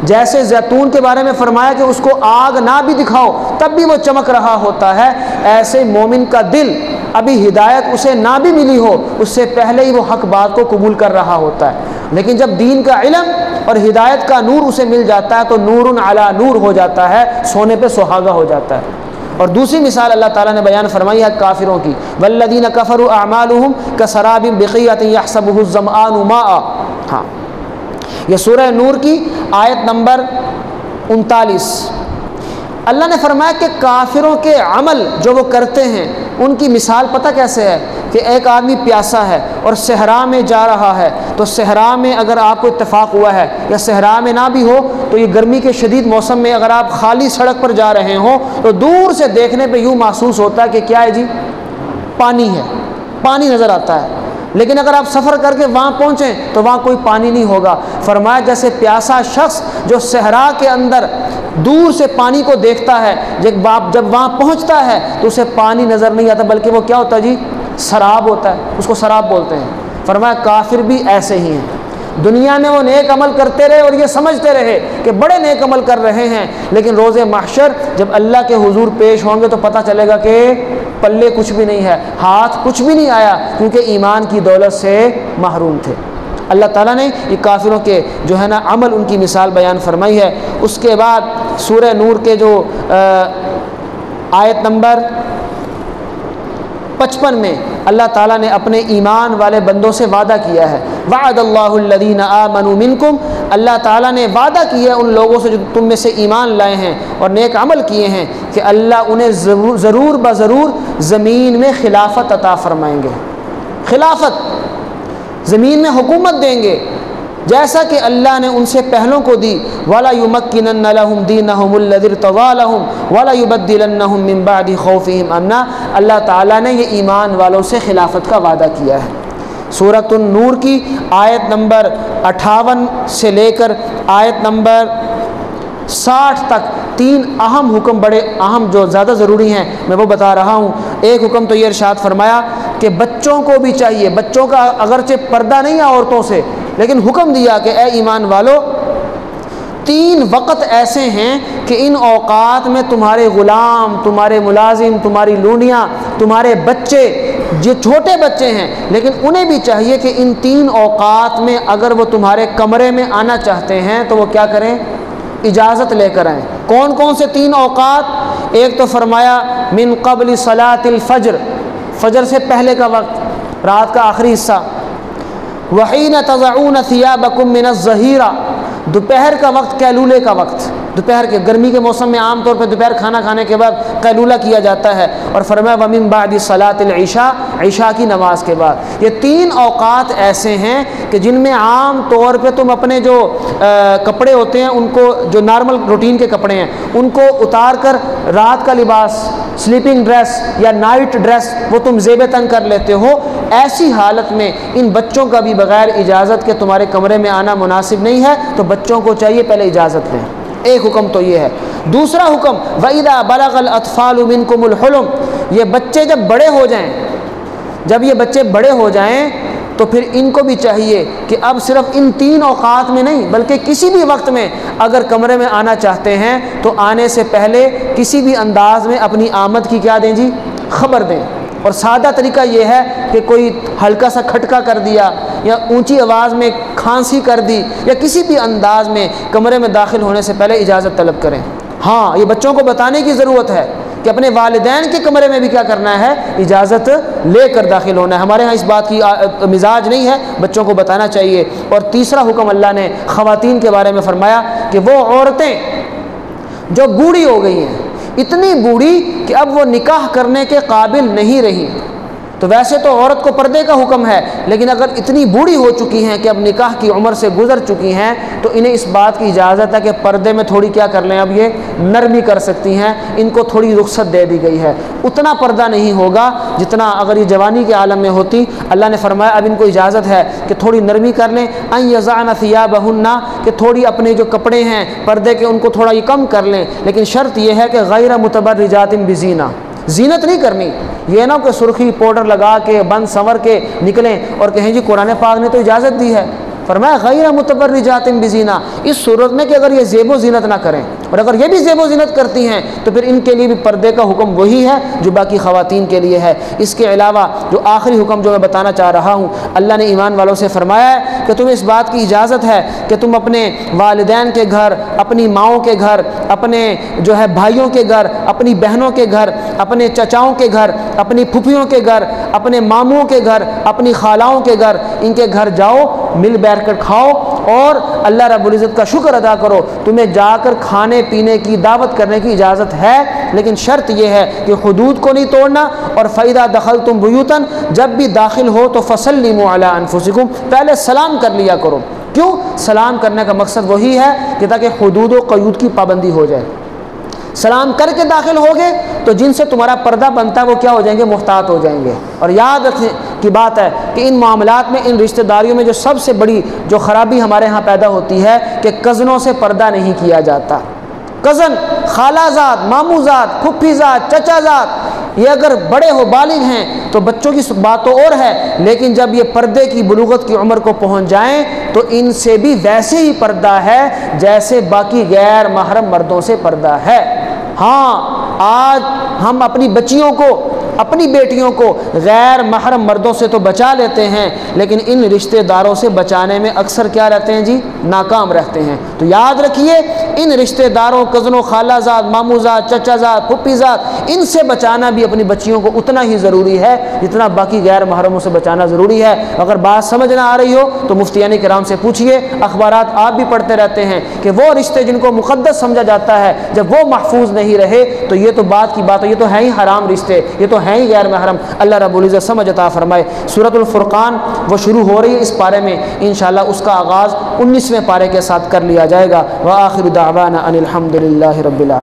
جیسے زیتون کے بارے میں فرمایا کہ اس کو آگ نہ بھی دکھاؤ تب بھی وہ چمک رہا ہوتا ہے، ایسے مومن کا دل ابھی ہدایت اسے نہ بھی ملی ہو، اس سے پہلے ہی وہ حق بات کو قبول کر رہا ہوتا ہے، لیکن جب دین کا علم اور ہدایت کا نور اسے مل جاتا ہے تو نور علی نور ہو جاتا ہے، سونے پہ سہاگا ہو جاتا ہے۔ اور دوسری مثال اللہ تعالیٰ نے بیان فرمائی ہے کافروں کی، والذین کفروا اعمالهم کسراب بقیعۃ یحسبہ الظمآن ماء۔ ہاں، یہ سورہ نور کی آیت نمبر 39۔ اللہ نے فرمایا کہ کافروں کے عمل جو وہ کرتے ہیں ان کی مثال پتہ کیسے ہے، کہ ایک آدمی پیاسا ہے اور صحرا میں جا رہا ہے، تو صحرا میں اگر آپ کو اتفاق ہوا ہے، یا صحرا میں نہ بھی ہو تو یہ گرمی کے شدید موسم میں اگر آپ خالی سڑک پر جا رہے ہوں تو دور سے دیکھنے پہ یوں محسوس ہوتا ہے کہ کیا ہے جی، پانی ہے، پانی نظر آتا ہے، لیکن اگر آپ سفر کر کے وہاں پہنچیں تو وہاں کوئی پانی نہیں ہوگا۔ فرمایا جیسے پیاسا شخص جو صحرا کے اندر دور سے پانی کو دیکھتا ہے، جب وہاں پہنچتا ہے تو اسے پانی نظر نہیں آتا، بلکہ وہ کیا ہوتا ہے جی، سراب ہوتا ہے، اس کو سراب بولتے ہیں۔ فرمایا کافر بھی ایسے ہی ہیں، دنیا میں وہ نیک عمل کرتے رہے اور یہ سمجھتے رہے کہ بڑے نیک عمل کر رہے ہیں، لیکن روز محشر جب اللہ کے حضور پیش ہوں گے تو پتہ چلے گا کہ پلے کچھ بھی نہیں ہے، ہاتھ کچھ بھی نہیں آیا، کیونکہ ایمان کی دولت سے محروم تھے۔ اللہ تعالیٰ نے یہ کافروں کے جو ہے نا عمل، ان کی مثال بیان فرمائی ہے۔ اس کے بعد سورہ نور کے جو آیت نمبر 55 میں اللہ تعالیٰ نے اپنے ایمان والے بندوں سے وعدہ کیا ہے، وعد اللہ الذین آمنوا منکم، اللہ تعالیٰ نے وعدہ کیا ہے ان لوگوں سے جو تم میں سے ایمان لائے ہیں اور نیک عمل کیے ہیں، کہ اللہ انہیں ضرور بضرور زمین میں خلافت عطا فرمائیں گے، خلافت، زمین میں حکومت دیں گے، جیسا کہ اللہ نے ان سے پہلوں کو دی۔ وَلَا يُمَكِّنَنَّ لَهُمْ دِينَهُمُ الَّذِي ارْتَضَىٰ لَهُمْ وَلَا يُبَدِّلَنَّهُمْ مِن بَعْدِ خَوْفِهِمْ أَمْنًا، اللہ تعالیٰ نے یہ ایمان والوں سے خلافت کا وعدہ کیا ہے۔ سورۃ النور کی آیت نمبر 58 سے لے کر آیت نمبر 60 تک 3 اہم حکم، بڑے اہم جو زیادہ ضروری ہیں میں وہ بتا رہا ہوں۔ ایک حکم تو یہ ارشاد فرمایا کہ بچوں کو بھی چاہیے، بچوں کا اگرچہ پردہ نہیں ہے عورتوں سے، لیکن حکم دیا کہ اے ایمان والو، 3 وقت ایسے ہیں کہ ان اوقات میں تمہارے غلام، تمہارے ملازم، تمہاری لونڈیاں، تمہارے بچے، جو چھوٹے بچے ہیں، لیکن انہیں بھی چاہیے کہ ان 3 اوقات میں اگر وہ تمہارے کمرے میں آنا چاہتے ہیں تو وہ کیا کریں، اجازت لے کر آئیں۔ کون کون سے 3 اوقات؟ ایک تو فرمایا من قبل صلاۃ الفجر، فجر سے پہلے کا وقت، رات کا آخری حصہ، وحین تضعون ثیابکم من الظہیرہ، دوپہر کا وقت، قیلولے کا وقت، دوپہر کے گرمی کے موسم میں عام طور پہ دوپہر کھانا کھانے کے بعد قیلولہ کیا جاتا ہے، اور فرمایا ومن بعد صلاۃ العشاء، عشاء کی نماز کے بعد۔ یہ 3 اوقات ایسے ہیں کہ جن میں عام طور پہ تم اپنے جو کپڑے ہوتے ہیں ان کو، جو نارمل روٹین کے کپڑے ہیں ان کو اتار کر رات کا لباس، سلیپنگ ڈریس یا نائٹ ڈریس وہ تم زیب تن کر لیتے ہو۔ ایسی حالت میں ان بچوں کا بھی بغیر اجازت کے تمہارے کمرے میں آنا مناسب نہیں ہے، تو بچوں کو چاہیے پہلے اجازت لیں۔ ایک حکم تو یہ ہے۔ دوسرا حکم وَإِذَا بَلَغَ الْأَطْفَالُ مِنْكُمُ الْحُلُمَ، یہ بچے جب بڑے ہو جائیں، جب یہ بچے بڑے ہو جائیں تو پھر ان کو بھی چاہیے کہ اب صرف ان 3 اوقات میں نہیں بلکہ کسی بھی وقت میں اگر کمرے میں آنا چاہتے ہیں تو آنے سے پہلے کسی بھی انداز میں اپنی آمد کی کیا دیں جی، خبر دیں۔ اور سادہ طریقہ یہ ہے کہ کوئی ہلکا سا کھٹکا کر دیا یا اونچی آواز میں کھانسی کر دی یا کسی بھی انداز میں کمرے میں داخل ہونے سے پہلے اجازت طلب کریں۔ ہاں، یہ بچوں کو بتانے کی ضرورت ہے کہ اپنے والدین کے کمرے میں بھی کیا کرنا ہے؟ اجازت لے کر داخل ہونا ہے۔ ہمارے ہاں اس بات کی مزاج نہیں ہے، بچوں کو بتانا چاہیے۔ اور تیسرا حکم اللہ نے خواتین کے بارے میں فرمایا کہ وہ عورتیں جو بوڑھی ہو گئی ہیں، اتنی بوڑھی کہ اب وہ نکاح کرنے کے قابل نہیں رہی، تو ویسے تو عورت کو پردے کا حکم ہے، لیکن اگر اتنی بوڑھی ہو چکی ہیں کہ اب نکاح کی عمر سے گزر چکی ہیں تو انہیں اس بات کی اجازت ہے کہ پردے میں تھوڑی کیا کر لیں، اب یہ نرمی کر سکتی ہیں، ان کو تھوڑی رخصت دے دی گئی ہے۔ اتنا پردہ نہیں ہوگا جتنا اگر یہ جوانی کے عالم میں ہوتی۔ اللہ نے فرمایا اب ان کو اجازت ہے کہ تھوڑی نرمی کر لیں، ان یضعن ثیابہن، کہ تھوڑی اپنے جو کپڑے ہیں پردے کے ان کو تھوڑا یہ کم کر لیں، لیکن شرط یہ ہے کہ غیر متبرجات بزینہ، زینت نہیں کرنی، یہ نہ کہ سرخی پاؤڈر لگا کے بند سنور کے نکلیں اور کہیں جی قرآن پاک نے تو اجازت دی ہے۔ فرمایا غیر متبرجات بزینہ، اس صورت میں کہ اگر یہ زیب و زینت نہ کریں، اور اگر یہ بھی زیب و زینت کرتی ہیں تو پھر ان کے لیے بھی پردے کا حکم وہی ہے جو باقی خواتین کے لیے ہے۔ اس کے علاوہ جو آخری حکم جو میں بتانا چاہ رہا ہوں، اللہ نے ایمان والوں سے فرمایا ہے کہ تمہیں اس بات کی اجازت ہے کہ تم اپنے والدین کے گھر، اپنی ماؤں کے گھر، اپنے جو ہے بھائیوں کے گھر، اپنی بہنوں کے گھر، اپنے چچاؤں کے گھر، اپنی پھپھیوں کے گھر، اپنے ماموں کے گھر، اپنی خالاؤں کے گھر، ان کے گھر جاؤ، مل بیٹھ کر کھاؤ اور اللہ رب العزت کا شکر ادا کرو۔ تمہیں جا کر کھانے پینے کی دعوت کرنے کی اجازت ہے، لیکن شرط یہ ہے کہ حدود کو نہیں توڑنا، اور فَإِذَا دَخَلْتُمْ بُيُوتًا، جب بھی داخل ہو تو فَسَلِّمُوا عَلَىٰ أَنفُسِكُمْ، پہلے سلام کر لیا کرو۔ کیوں؟ سلام کرنے کا مقصد وہی ہے کہ تاکہ حدود و قیود کی پابندی ہو جائے۔ سلام کر کے داخل ہوگے تو جن سے تمہارا پردہ بنتا ہے وہ کیا ہو جائیں گے؟ محتاط ہو جائیں گے۔ اور یاد رکھنے کی بات ہے کہ ان معاملات میں، ان رشتہ داریوں میں جو سب سے بڑی جو خرابی ہمارے ہاں پیدا ہوتی ہے کہ کزنوں سے پردہ نہیں کیا جاتا۔ کزن، خالہ زاد، ماموں زاد، پھپھی زاد، چچا زاد، یہ اگر بڑے ہو بالغ ہیں تو بچوں کی بات تو اور ہے، لیکن جب یہ پردے کی بلوغت کی عمر کو پہنچ جائیں تو ان سے بھی ویسے ہی پردہ ہے جیسے باقی غیر محرم مردوں سے پردہ ہے۔ ہاں، آج ہم اپنی بچیوں کو، اپنی بیٹیوں کو غیر محرم مردوں سے تو بچا لیتے ہیں، لیکن ان رشتہ داروں سے بچانے میں اکثر کیا رہتے ہیں جی؟ ناکام رہتے ہیں۔ تو یاد رکھیے، ان رشتہ داروں، کزنوں، خالہ زاد، ماموں زاد، چچا زاد، پھپھی زاد، ان سے بچانا بھی اپنی بچیوں کو اتنا ہی ضروری ہے جتنا باقی غیر محرموں سے بچانا ضروری ہے۔ اگر بات سمجھ نہ آ رہی ہو تو مفتیان کرام سے پوچھیے، اخبارات آپ بھی پڑھتے رہتے ہیں کہ وہ رشتے جن کو مقدس سمجھا جاتا ہے جب وہ محفوظ نہیں رہے تو یہ تو بات کی بات ہے، یہ تو ہے ہی حرام رشتے، یہ تو ہیں ہی غیر محرم۔ اللہ رب العزت سمجھ عطا فرمائے۔ سورۃ الفرقان وہ شروع ہو رہی ہے اس پارے میں، انشاءاللہ اس کا آغاز 19ویں پارے کے ساتھ کر لیا جائے گا۔ وآخر دعوانا ان الحمد للہ رب العالمین۔